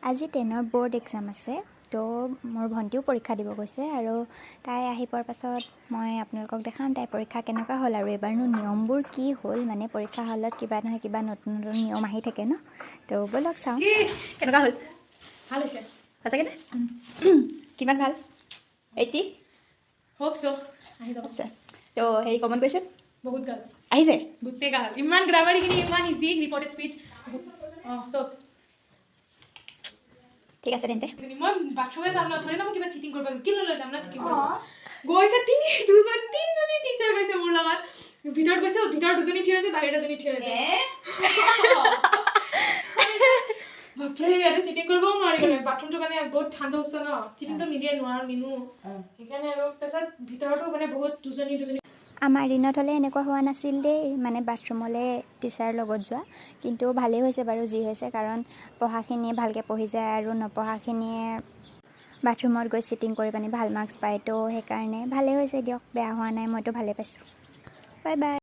আজি 10ৰ board exam আছে তো মোৰ ভণ্টিও পৰীক্ষা দিব গৈছে আৰু তাই আহি পোৱাৰ পাছত মই আপোনালোকক দেখাম তাই পৰীক্ষা কেনেকুৱা হ'ল আৰু এবাৰনো নিয়মবোৰ কি হ'ল মানে পৰীক্ষা হলত কিবা নহয় কিবা নতুন নতুন নিয়ম আহি থাকে ন তো ব'লক চাওঁ কেনেকুৱা হ'ল ভাল হৈছে সঁচাকৈ নে কিমান ভাল 80 হোপ চ আহি যাব আচ্ছা তো হেৰি কমন কুৱেশ্যন বহুত গাল আহিছে গোটেই গাল ইমান গ্ৰামাৰখিনি ইমান ইজি ৰিপৰ্টেড স্পীচ চব ঠিক আছে তেন্তে মই বাথৰুমে যাম ন থৰি না মই কিবা চিটিং কৰিব কিনো লৈ যাম না চিটিং কৰিব গৈছে তিনিজনী টিচাৰ গৈছে মোৰ লগত ভিতৰত গৈছে ভিতৰত দুজনী থিয় আছে বাহিৰত এজনী থিয় আছে বাপৰে ইয়াতে চিটিং কৰিবও নোৱাৰি মানে বাথৰুমটো মানে বহুত ঠাণ্ডা বস্তু ন চিটিংটো নিদিয়ে নোৱাৰো নিনো সেইকাৰণে আৰু তাৰপিছত ভিতৰতো মানে বহুত দুজনী আমাৰ দিনত হ'লে এনেকুৱা হোৱা নাছিল দেই মানে বাথৰুমলৈ টিচাৰ লগত যোৱা কিন্তু ভালেই হৈছে বাৰু যি হৈছে কাৰণ পঢ়াখিনিয়ে ভালকৈ পঢ়ি যায় আৰু নপঢ়াখিনিয়ে বাথৰুমত গৈ চিটিং কৰি পানি ভাল মাৰ্কছ পায় তো সেইকাৰণে ভালেই হৈছে দিয়ক বেয়া হোৱা নাই মইতো ভালেই পাইছোঁ বাই বাই